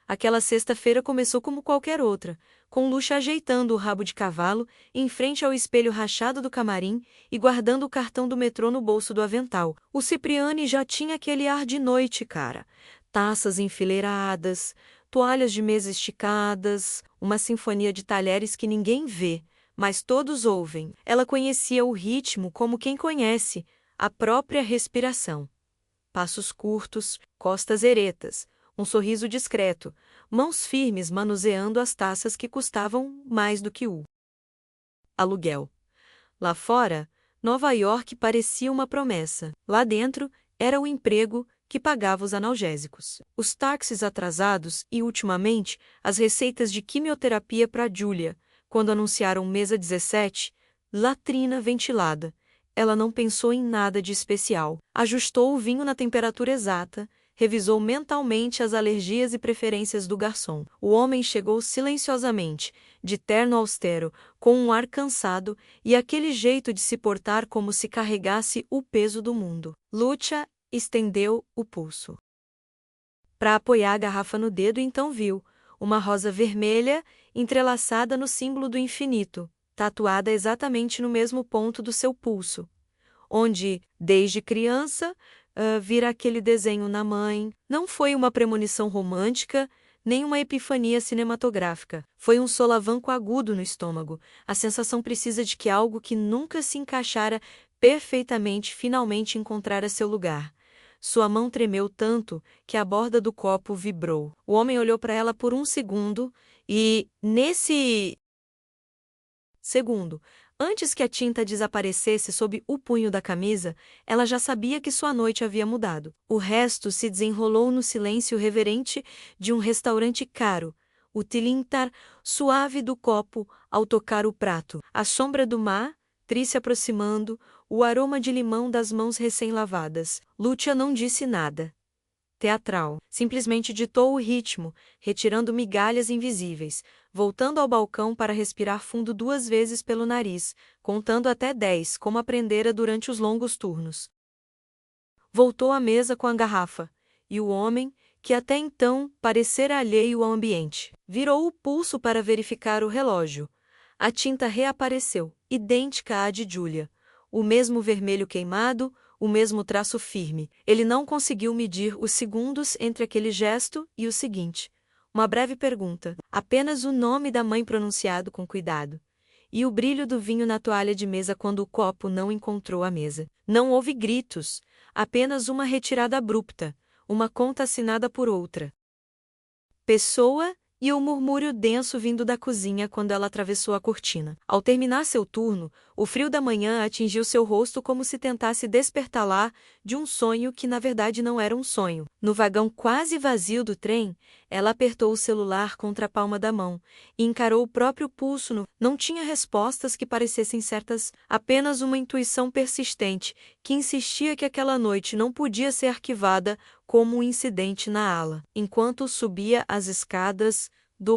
Aquela sexta-feira começou como qualquer outra, com Lucia ajeitando o rabo de cavalo, em frente ao espelho rachado do camarim e guardando o cartão do metrô no bolso do avental. O Cipriani já tinha aquele ar de noite, cara. Taças enfileiradas, toalhas de mesa esticadas, uma sinfonia de talheres que ninguém vê, mas todos ouvem. Ela conhecia o ritmo como quem conhece a própria respiração. Passos curtos, costas eretas, um sorriso discreto, mãos firmes manuseando as taças que custavam mais do que o aluguel. Lá fora, Nova York parecia uma promessa. Lá dentro, era o emprego que pagava os analgésicos, os táxis atrasados e, ultimamente, as receitas de quimioterapia para Julia. Quando anunciaram mesa 17, latrina ventilada. Ela não pensou em nada de especial. Ajustou o vinho na temperatura exata, revisou mentalmente as alergias e preferências do garçom. O homem chegou silenciosamente, de terno austero, com um ar cansado e aquele jeito de se portar como se carregasse o peso do mundo. Lucia estendeu o pulso para apoiar a garrafa no dedo e então viu uma rosa vermelha entrelaçada no símbolo do infinito, tatuada exatamente no mesmo ponto do seu pulso, onde, desde criança, vira aquele desenho na mãe. Não foi uma premonição romântica, nem uma epifania cinematográfica. Foi um solavanco agudo no estômago, a sensação precisa de que algo que nunca se encaixara perfeitamente finalmente encontrara seu lugar. Sua mão tremeu tanto que a borda do copo vibrou. O homem olhou para ela por um segundo e, nesse segundo, antes que a tinta desaparecesse sob o punho da camisa, ela já sabia que sua noite havia mudado. O resto se desenrolou no silêncio reverente de um restaurante caro, o tilintar suave do copo ao tocar o prato, a sombra do mar, se aproximando, o aroma de limão das mãos recém-lavadas. Lucia não disse nada. Teatral. Simplesmente ditou o ritmo, retirando migalhas invisíveis, voltando ao balcão para respirar fundo 2 vezes pelo nariz, contando até 10, como aprendera durante os longos turnos. Voltou à mesa com a garrafa, e o homem, que até então parecera alheio ao ambiente, virou o pulso para verificar o relógio. A tinta reapareceu, idêntica à de Julia. O mesmo vermelho queimado, o mesmo traço firme. Ele não conseguiu medir os segundos entre aquele gesto e o seguinte. Uma breve pergunta, apenas o nome da mãe pronunciado com cuidado. E o brilho do vinho na toalha de mesa quando o copo não encontrou a mesa. Não houve gritos, apenas uma retirada abrupta, uma conta assinada por outra pessoa e o murmúrio denso vindo da cozinha quando ela atravessou a cortina. Ao terminar seu turno, o frio da manhã atingiu seu rosto como se tentasse despertá-la de um sonho que na verdade não era um sonho. No vagão quase vazio do trem, ela apertou o celular contra a palma da mão e encarou o próprio pulso. Não tinha respostas que parecessem certas, apenas uma intuição persistente que insistia que aquela noite não podia ser arquivada como um incidente na ala. Enquanto subia as escadas do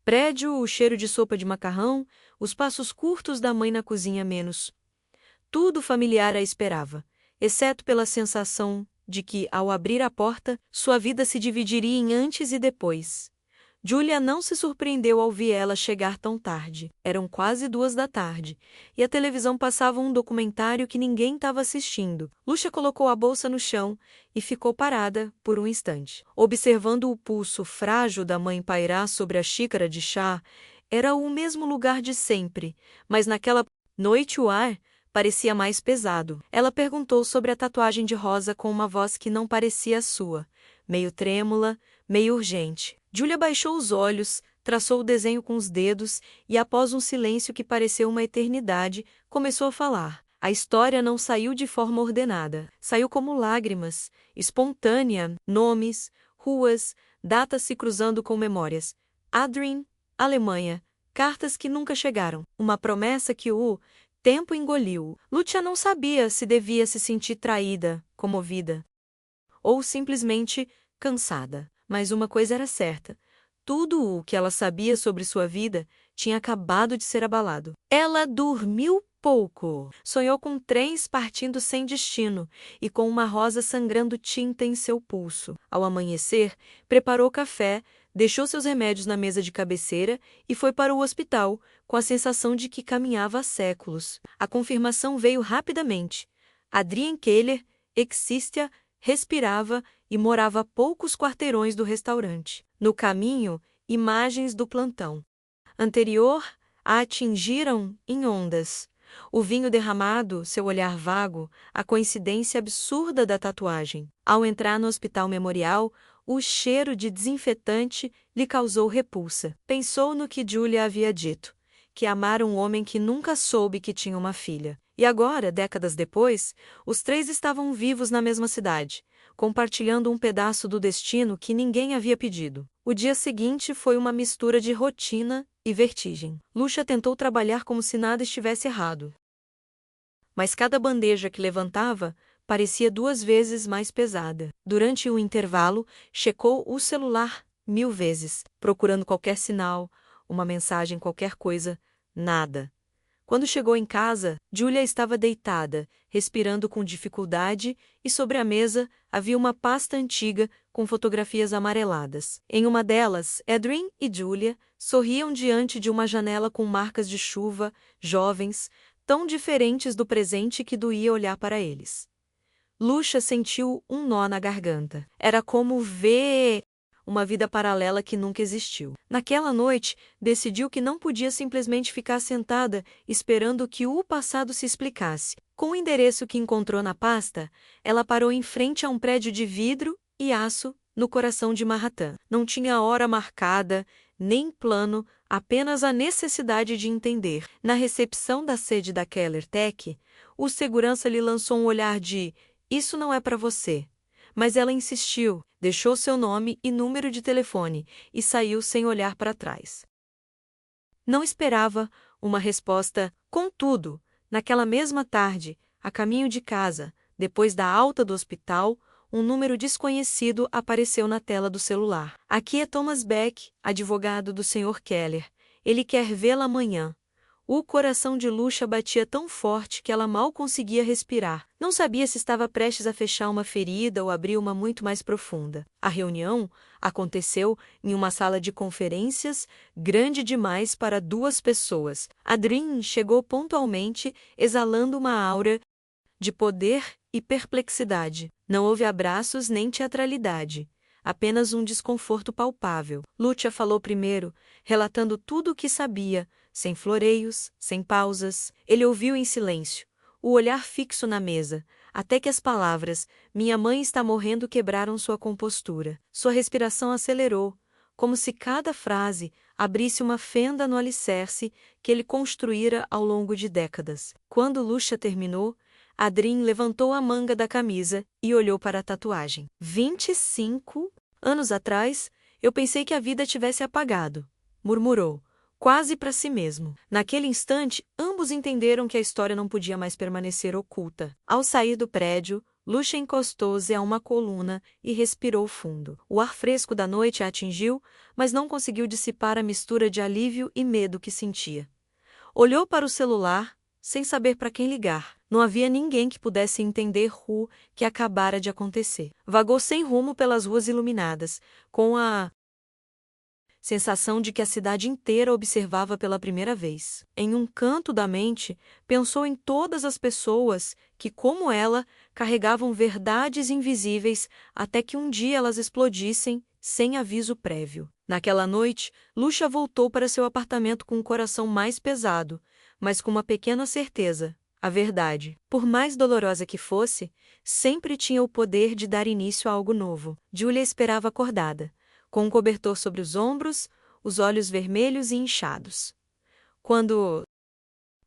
prédio, o cheiro de sopa de macarrão, os passos curtos da mãe na cozinha menos. Tudo familiar a esperava, exceto pela sensação de que, ao abrir a porta, sua vida se dividiria em antes e depois. Julia não se surpreendeu ao ver ela chegar tão tarde. Eram quase 2 da tarde, e a televisão passava um documentário que ninguém estava assistindo. Lucia colocou a bolsa no chão e ficou parada por um instante. Observando o pulso frágil da mãe pairar sobre a xícara de chá, era o mesmo lugar de sempre, mas naquela noite o ar parecia mais pesado. Ela perguntou sobre a tatuagem de rosa com uma voz que não parecia a sua, meio trêmula, meio urgente. Julia baixou os olhos, traçou o desenho com os dedos e, após um silêncio que pareceu uma eternidade, começou a falar. A história não saiu de forma ordenada. Saiu como lágrimas, espontânea, nomes, ruas, datas se cruzando com memórias. Adrien, Alemanha, cartas que nunca chegaram. Uma promessa que o tempo engoliu. Lucia não sabia se devia se sentir traída, comovida, ou simplesmente cansada. Mas uma coisa era certa. Tudo o que ela sabia sobre sua vida tinha acabado de ser abalado. Ela dormiu pouco. Sonhou com trens partindo sem destino e com uma rosa sangrando tinta em seu pulso. Ao amanhecer, preparou café, Deixou seus remédios na mesa de cabeceira e foi para o hospital, com a sensação de que caminhava há séculos. A confirmação veio rapidamente. Adrien Keller existia, respirava e morava a poucos quarteirões do restaurante. No caminho, imagens do plantão anterior a atingiram em ondas. O vinho derramado, seu olhar vago, a coincidência absurda da tatuagem. Ao entrar no hospital memorial, o cheiro de desinfetante lhe causou repulsa. Pensou no que Julia havia dito, que amara um homem que nunca soube que tinha uma filha. E agora, décadas depois, os três estavam vivos na mesma cidade, compartilhando um pedaço do destino que ninguém havia pedido. O dia seguinte foi uma mistura de rotina e vertigem. Lucia tentou trabalhar como se nada estivesse errado. Mas cada bandeja que levantava parecia 2 vezes mais pesada. Durante o intervalo, checou o celular 1000 vezes, procurando qualquer sinal, uma mensagem, qualquer coisa, nada. Quando chegou em casa, Julia estava deitada, respirando com dificuldade, e sobre a mesa havia uma pasta antiga com fotografias amareladas. Em uma delas, Adrien e Julia sorriam diante de uma janela com marcas de chuva, jovens, tão diferentes do presente que doía olhar para eles. Lucia sentiu um nó na garganta. Era como ver uma vida paralela que nunca existiu. Naquela noite, decidiu que não podia simplesmente ficar sentada esperando que o passado se explicasse. Com o endereço que encontrou na pasta, ela parou em frente a um prédio de vidro e aço no coração de Manhattan. Não tinha hora marcada, nem plano, apenas a necessidade de entender. Na recepção da sede da Keller Tech, o segurança lhe lançou um olhar de "Isso não é para você". Mas ela insistiu, deixou seu nome e número de telefone e saiu sem olhar para trás. Não esperava uma resposta. Contudo, naquela mesma tarde, a caminho de casa, depois da alta do hospital, um número desconhecido apareceu na tela do celular. "Aqui é Thomas Beck, advogado do Sr. Keller. Ele quer vê-la amanhã." O coração de Lucia batia tão forte que ela mal conseguia respirar. Não sabia se estava prestes a fechar uma ferida ou abrir uma muito mais profunda. A reunião aconteceu em uma sala de conferências grande demais para 2 pessoas. Adrien chegou pontualmente, exalando uma aura de poder e perplexidade. Não houve abraços nem teatralidade. Apenas um desconforto palpável. Lucia falou primeiro, relatando tudo o que sabia, sem floreios, sem pausas. Ele ouviu em silêncio, o olhar fixo na mesa, até que as palavras "minha mãe está morrendo" quebraram sua compostura. Sua respiração acelerou, como se cada frase abrisse uma fenda no alicerce que ele construíra ao longo de décadas. Quando Lucia terminou, Adrien levantou a manga da camisa e olhou para a tatuagem. 25 anos atrás, eu pensei que a vida tivesse apagado, murmurou, quase para si mesmo. Naquele instante, ambos entenderam que a história não podia mais permanecer oculta. Ao sair do prédio, Lucia encostou-se a uma coluna e respirou fundo. O ar fresco da noite a atingiu, mas não conseguiu dissipar a mistura de alívio e medo que sentia. Olhou para o celular, sem saber para quem ligar. Não havia ninguém que pudesse entender o que acabara de acontecer. Vagou sem rumo pelas ruas iluminadas, com a sensação de que a cidade inteira observava pela primeira vez. Em um canto da mente, pensou em todas as pessoas que, como ela, carregavam verdades invisíveis até que um dia elas explodissem sem aviso prévio. Naquela noite, Lucia voltou para seu apartamento com o coração mais pesado, mas com uma pequena certeza: a verdade, por mais dolorosa que fosse, sempre tinha o poder de dar início a algo novo. Julia esperava acordada, com um cobertor sobre os ombros, os olhos vermelhos e inchados. Quando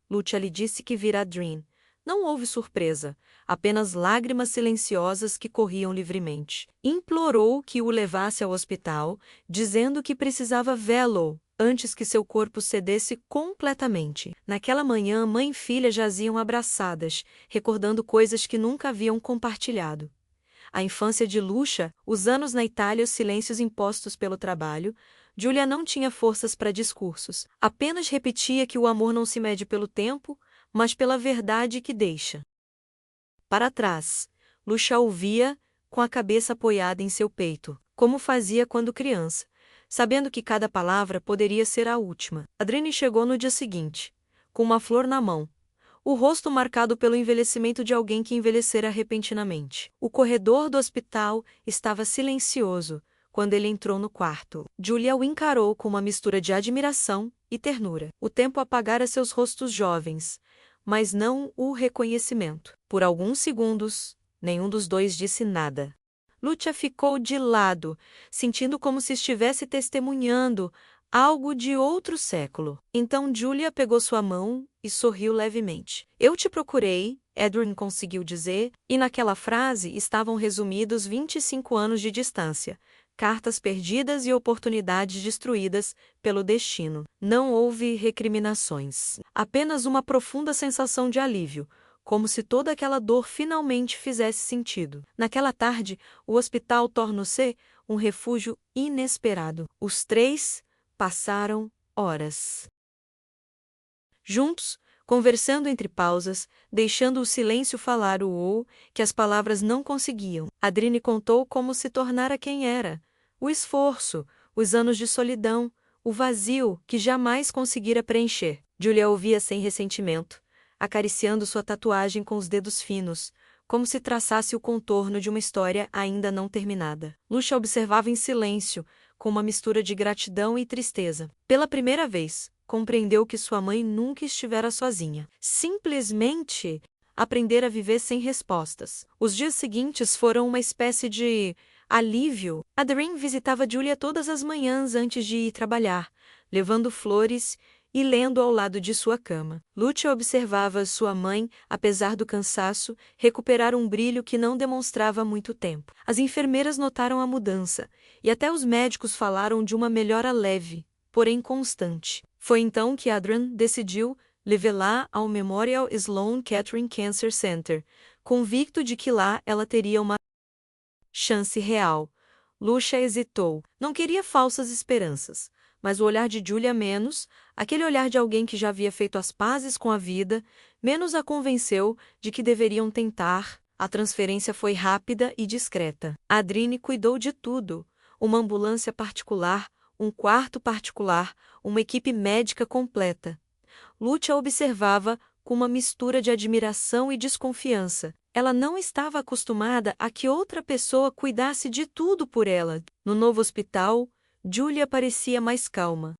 Lucia lhe disse que vira Adrien, não houve surpresa, apenas lágrimas silenciosas que corriam livremente. Implorou que o levasse ao hospital, dizendo que precisava vê-lo antes que seu corpo cedesse completamente. Naquela manhã, mãe e filha jaziam abraçadas, recordando coisas que nunca haviam compartilhado. A infância de Lucia, os anos na Itália e os silêncios impostos pelo trabalho. Julia não tinha forças para discursos. Apenas repetia que o amor não se mede pelo tempo, mas pela verdade que deixa. Para trás, Lucia ouvia, com a cabeça apoiada em seu peito, como fazia quando criança, sabendo que cada palavra poderia ser a última. Adrienne chegou no dia seguinte, com uma flor na mão, o rosto marcado pelo envelhecimento de alguém que envelhecera repentinamente. O corredor do hospital estava silencioso quando ele entrou no quarto. Julia o encarou com uma mistura de admiração e ternura. O tempo apagara seus rostos jovens, mas não o reconhecimento. Por alguns segundos, nenhum dos dois disse nada. Lucia ficou de lado, sentindo como se estivesse testemunhando algo de outro século. Então Julia pegou sua mão e sorriu levemente. Eu te procurei, Adrienne conseguiu dizer, e naquela frase estavam resumidos 25 anos de distância, cartas perdidas e oportunidades destruídas pelo destino. Não houve recriminações. Apenas uma profunda sensação de alívio, como se toda aquela dor finalmente fizesse sentido. Naquela tarde, o hospital tornou-se um refúgio inesperado. Os três passaram horas juntos, conversando entre pausas, deixando o silêncio falar o que as palavras não conseguiam. Adrienne contou como se tornara quem era, o esforço, os anos de solidão, o vazio que jamais conseguira preencher. Julia ouvia sem ressentimento, acariciando sua tatuagem com os dedos finos, como se traçasse o contorno de uma história ainda não terminada. Lucia observava em silêncio, com uma mistura de gratidão e tristeza. Pela primeira vez, compreendeu que sua mãe nunca estivera sozinha. Simplesmente aprender a viver sem respostas. Os dias seguintes foram uma espécie de alívio. Adrienne visitava Julia todas as manhãs antes de ir trabalhar, levando flores e lendo ao lado de sua cama. Lucia observava sua mãe, apesar do cansaço, recuperar um brilho que não demonstrava há muito tempo. As enfermeiras notaram a mudança, e até os médicos falaram de uma melhora leve, porém constante. Foi então que Adrienne decidiu levá-la ao Memorial Sloan Kettering Cancer Center, convicto de que lá ela teria uma chance real. Lucia hesitou. Não queria falsas esperanças, mas o olhar de Julia menos, aquele olhar de alguém que já havia feito as pazes com a vida, menos a convenceu de que deveriam tentar. A transferência foi rápida e discreta. Adrienne cuidou de tudo. Uma ambulância particular, um quarto particular, uma equipe médica completa. Lucia observava com uma mistura de admiração e desconfiança. Ela não estava acostumada a que outra pessoa cuidasse de tudo por ela. No novo hospital, Julia parecia mais calma.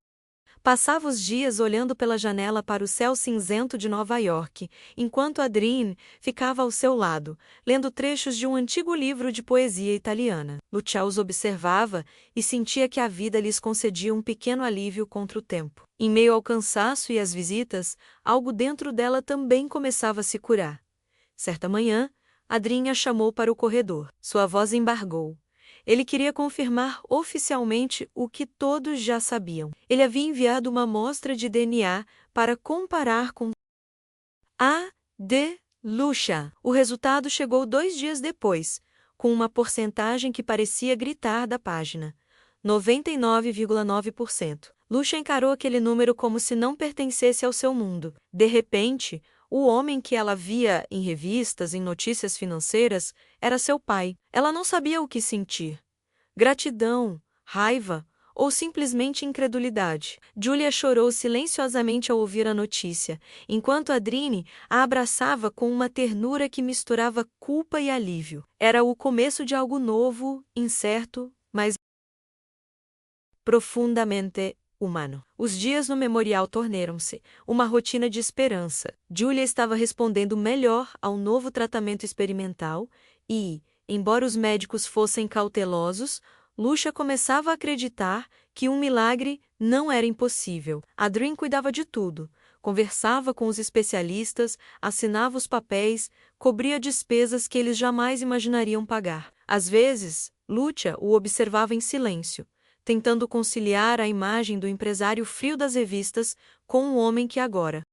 Passava os dias olhando pela janela para o céu cinzento de Nova York, enquanto Adrienne ficava ao seu lado, lendo trechos de um antigo livro de poesia italiana. Lucia os observava e sentia que a vida lhes concedia um pequeno alívio contra o tempo. Em meio ao cansaço e às visitas, algo dentro dela também começava a se curar. Certa manhã, Adrienne a chamou para o corredor. Sua voz embargou. Ele queria confirmar oficialmente o que todos já sabiam. Ele havia enviado uma amostra de DNA para comparar com a de Lucia. O resultado chegou 2 dias depois, com uma porcentagem que parecia gritar da página: 99,9%. Lucia encarou aquele número como se não pertencesse ao seu mundo. De repente, o homem que ela via em revistas, em notícias financeiras, era seu pai. Ela não sabia o que sentir: gratidão, raiva ou simplesmente incredulidade. Julia chorou silenciosamente ao ouvir a notícia, enquanto Adrienne a abraçava com uma ternura que misturava culpa e alívio. Era o começo de algo novo, incerto, mas profundamente humano. Os dias no memorial tornaram-se uma rotina de esperança. Julia estava respondendo melhor ao novo tratamento experimental e, embora os médicos fossem cautelosos, Lucia começava a acreditar que um milagre não era impossível. Adrienne cuidava de tudo. Conversava com os especialistas, assinava os papéis, cobria despesas que eles jamais imaginariam pagar. Às vezes, Lucia o observava em silêncio, tentando conciliar a imagem do empresário frio das revistas com o homem que agora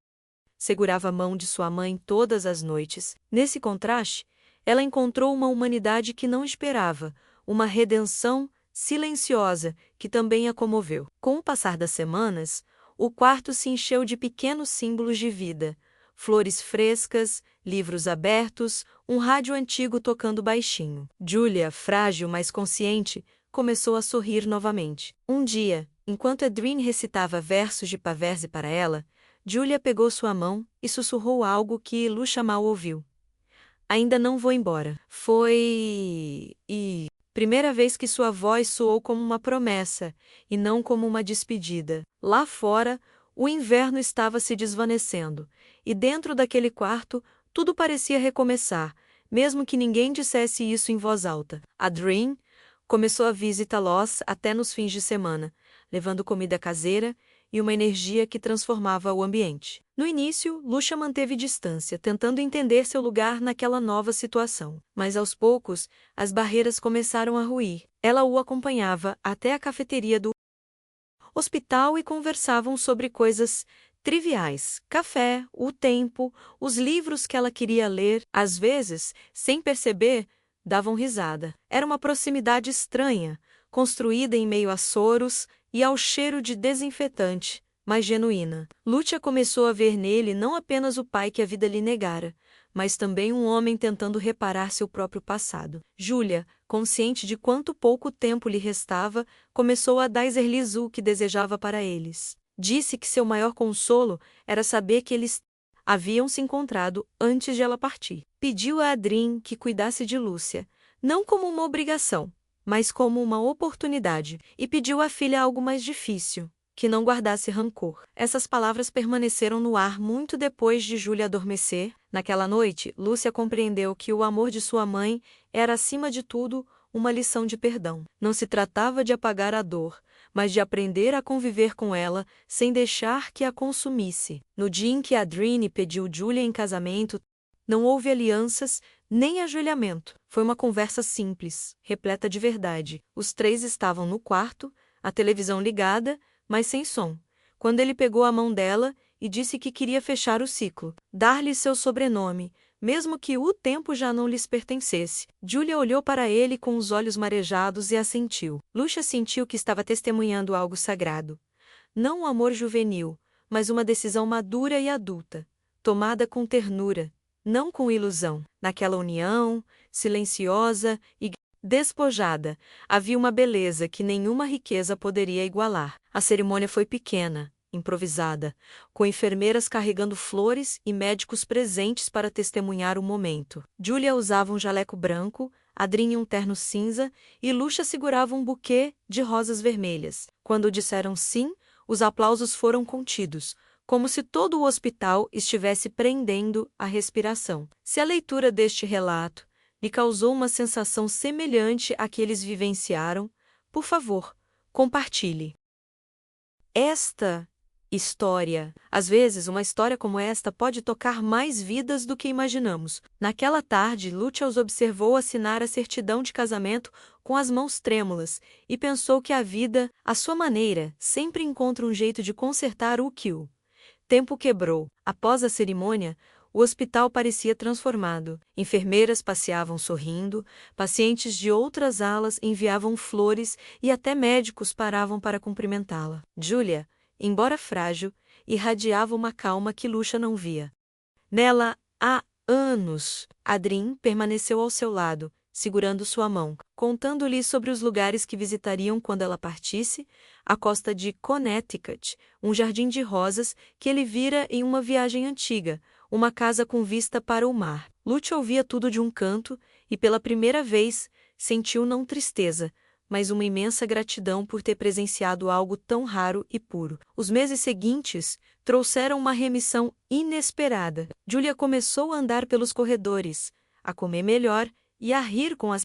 segurava a mão de sua mãe todas as noites. Nesse contraste, ela encontrou uma humanidade que não esperava, uma redenção silenciosa que também a comoveu. Com o passar das semanas, o quarto se encheu de pequenos símbolos de vida: flores frescas, livros abertos, um rádio antigo tocando baixinho. Julia, frágil, mas consciente, começou a sorrir novamente. Um dia, enquanto Adrien recitava versos de Pavese para ela, Julia pegou sua mão e sussurrou algo que Lucia mal ouviu. Ainda não vou embora. Foi... primeira vez que sua voz soou como uma promessa, e não como uma despedida. Lá fora, o inverno estava se desvanecendo, e dentro daquele quarto, tudo parecia recomeçar, mesmo que ninguém dissesse isso em voz alta. Adrien começou a visita Loss até nos fins de semana, levando comida caseira e uma energia que transformava o ambiente. No início, Lucia manteve distância, tentando entender seu lugar naquela nova situação. Mas aos poucos, as barreiras começaram a ruir. Ela o acompanhava até a cafeteria do hospital e conversavam sobre coisas triviais: café, o tempo, os livros que ela queria ler. Às vezes, sem perceber, davam risada. Era uma proximidade estranha, construída em meio a soros e ao cheiro de desinfetante, mas genuína. Lucia começou a ver nele não apenas o pai que a vida lhe negara, mas também um homem tentando reparar seu próprio passado. Julia, consciente de quanto pouco tempo lhe restava, começou a dizer-lhe o que desejava para eles. Disse que seu maior consolo era saber que eles haviam se encontrado antes de ela partir. Pediu a Adrien que cuidasse de Lúcia, não como uma obrigação, mas como uma oportunidade, e pediu à filha algo mais difícil: que não guardasse rancor. Essas palavras permaneceram no ar muito depois de Julia adormecer. Naquela noite, Lúcia compreendeu que o amor de sua mãe era, acima de tudo, uma lição de perdão. Não se tratava de apagar a dor, mas de aprender a conviver com ela sem deixar que a consumisse. No dia em que Adrien pediu Julia em casamento, não houve alianças nem ajoelhamento. Foi uma conversa simples, repleta de verdade. Os três estavam no quarto, a televisão ligada, mas sem som, quando ele pegou a mão dela e disse que queria fechar o ciclo, dar-lhe seu sobrenome, mesmo que o tempo já não lhes pertencesse. Julia olhou para ele com os olhos marejados e assentiu. Lucia sentiu que estava testemunhando algo sagrado. Não um amor juvenil, mas uma decisão madura e adulta, tomada com ternura, não com ilusão. Naquela união, silenciosa e despojada, havia uma beleza que nenhuma riqueza poderia igualar. A cerimônia foi pequena, improvisada, com enfermeiras carregando flores e médicos presentes para testemunhar o momento. Julia usava um jaleco branco, Adrien um terno cinza e Lucia segurava um buquê de rosas vermelhas. Quando disseram sim, os aplausos foram contidos, como se todo o hospital estivesse prendendo a respiração. Se a leitura deste relato lhe causou uma sensação semelhante à que eles vivenciaram, por favor, compartilhe. Esta história. Às vezes, uma história como esta pode tocar mais vidas do que imaginamos. Naquela tarde, Lucia os observou assinar a certidão de casamento com as mãos trêmulas e pensou que a vida, à sua maneira, sempre encontra um jeito de consertar o que o tempo quebrou. Após a cerimônia, o hospital parecia transformado. Enfermeiras passeavam sorrindo, pacientes de outras alas enviavam flores e até médicos paravam para cumprimentá-la. Julia, embora frágil, irradiava uma calma que Lucia não via. Nela, há anos, Adrien permaneceu ao seu lado, segurando sua mão, contando-lhe sobre os lugares que visitariam quando ela partisse, a costa de Connecticut, um jardim de rosas que ele vira em uma viagem antiga, uma casa com vista para o mar. Lucia ouvia tudo de um canto e, pela primeira vez, sentiu não tristeza, mas uma imensa gratidão por ter presenciado algo tão raro e puro. Os meses seguintes trouxeram uma remissão inesperada. Julia começou a andar pelos corredores, a comer melhor e a rir com as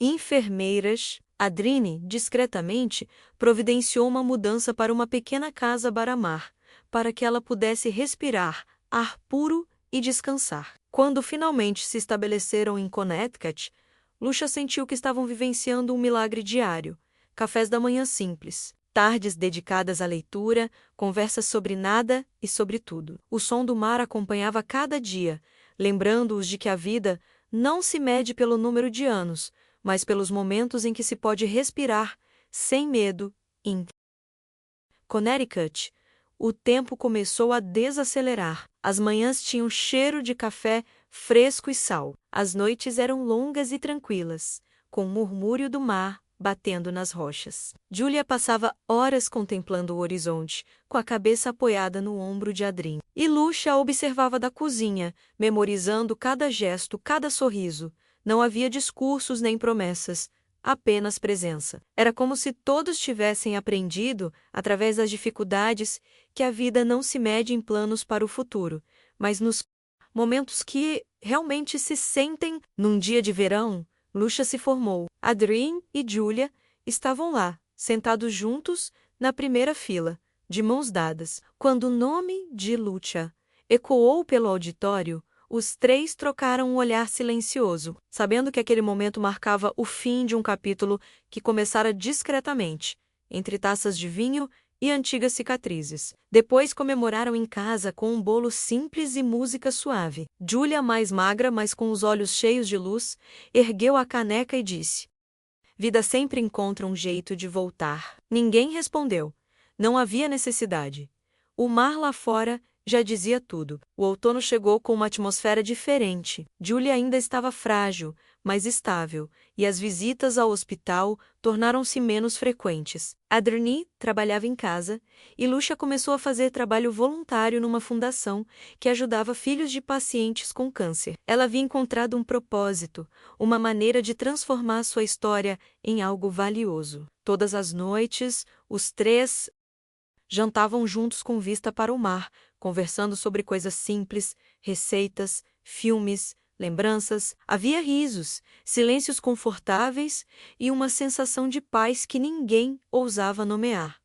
enfermeiras. Adrien, discretamente, providenciou uma mudança para uma pequena casa bar-à-mar, para que ela pudesse respirar ar puro e descansar. Quando finalmente se estabeleceram em Connecticut, Lucia sentiu que estavam vivenciando um milagre diário. Cafés da manhã simples, tardes dedicadas à leitura, conversas sobre nada e sobre tudo. O som do mar acompanhava cada dia, lembrando-os de que a vida não se mede pelo número de anos, mas pelos momentos em que se pode respirar sem medo. Em Connecticut, o tempo começou a desacelerar. As manhãs tinham cheiro de café fresco e sal. As noites eram longas e tranquilas, com o murmúrio do mar batendo nas rochas. Julia passava horas contemplando o horizonte, com a cabeça apoiada no ombro de Adrien. E Lucia a observava da cozinha, memorizando cada gesto, cada sorriso. Não havia discursos nem promessas, apenas presença. Era como se todos tivessem aprendido, através das dificuldades, que a vida não se mede em planos para o futuro, mas nos momentos que realmente se sentem. Num dia de verão, Lucia se formou. Adrien e Julia estavam lá, sentados juntos, na primeira fila, de mãos dadas. Quando o nome de Lucia ecoou pelo auditório, os três trocaram um olhar silencioso, sabendo que aquele momento marcava o fim de um capítulo que começara discretamente, entre taças de vinho e antigas cicatrizes. Depois comemoraram em casa com um bolo simples e música suave. Julia, mais magra, mas com os olhos cheios de luz, ergueu a caneca e disse: "Vida sempre encontra um jeito de voltar." Ninguém respondeu. Não havia necessidade. O mar lá fora já dizia tudo. O outono chegou com uma atmosfera diferente. Julia ainda estava frágil, mas estável, e as visitas ao hospital tornaram-se menos frequentes. Adrien trabalhava em casa, e Lucia começou a fazer trabalho voluntário numa fundação que ajudava filhos de pacientes com câncer. Ela havia encontrado um propósito, uma maneira de transformar sua história em algo valioso. Todas as noites, os três jantavam juntos com vista para o mar, conversando sobre coisas simples, receitas, filmes, lembranças. Havia risos, silêncios confortáveis e uma sensação de paz que ninguém ousava nomear.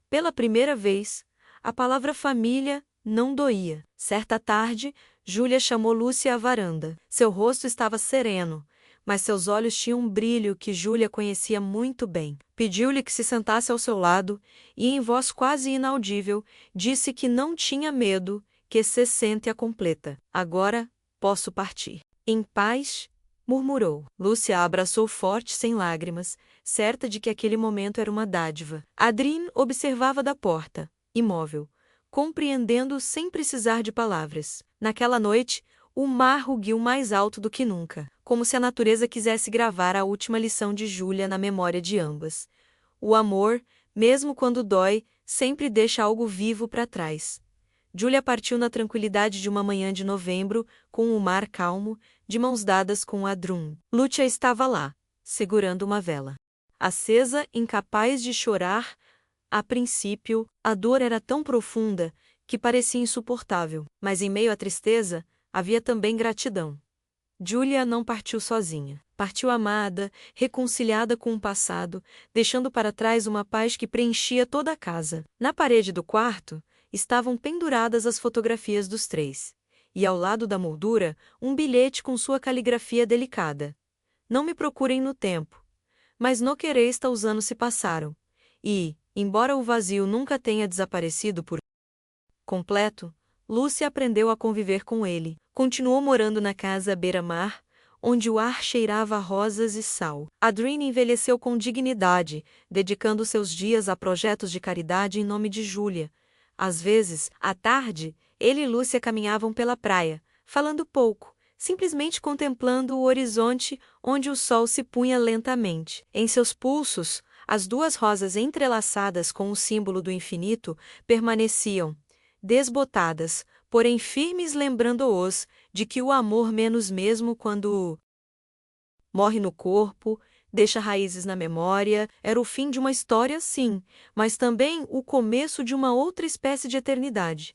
Pela primeira vez, a palavra família não doía. Certa tarde, Julia chamou Lucia à varanda. Seu rosto estava sereno, mas seus olhos tinham um brilho que Julia conhecia muito bem. Pediu-lhe que se sentasse ao seu lado e, em voz quase inaudível, disse que não tinha medo, que se sente-a completa. "Agora posso partir." "Em paz?" murmurou. Lucia a abraçou forte, sem lágrimas, certa de que aquele momento era uma dádiva. Adrien observava da porta, imóvel, compreendendo sem precisar de palavras. Naquela noite, o mar rugiu mais alto do que nunca, como se a natureza quisesse gravar a última lição de Julia na memória de ambas. O amor, mesmo quando dói, sempre deixa algo vivo para trás. Julia partiu na tranquilidade de uma manhã de novembro, com o mar calmo, de mãos dadas com Adrien. Lucia estava lá, segurando uma vela. Acesa, incapaz de chorar, a princípio, a dor era tão profunda que parecia insuportável, mas em meio à tristeza, havia também gratidão. Julia não partiu sozinha. Partiu amada, reconciliada com o passado, deixando para trás uma paz que preenchia toda a casa. Na parede do quarto, estavam penduradas as fotografias dos três. E ao lado da moldura, um bilhete com sua caligrafia delicada. "Não me procurem no tempo. Mas no queresta os anos se passaram. E, embora o vazio nunca tenha desaparecido por completo, Lucia aprendeu a conviver com ele. Continuou morando na casa à beira-mar, onde o ar cheirava a rosas e sal. Adrien envelheceu com dignidade, dedicando seus dias a projetos de caridade em nome de Julia. Às vezes, à tarde, ele e Lucia caminhavam pela praia, falando pouco, simplesmente contemplando o horizonte onde o sol se punha lentamente. Em seus pulsos, as duas rosas entrelaçadas com o símbolo do infinito permaneciam, desbotadas, porém firmes, lembrando-os de que o amor, menos mesmo quando morre no corpo, deixa raízes na memória, era o fim de uma história, sim, mas também o começo de uma outra espécie de eternidade.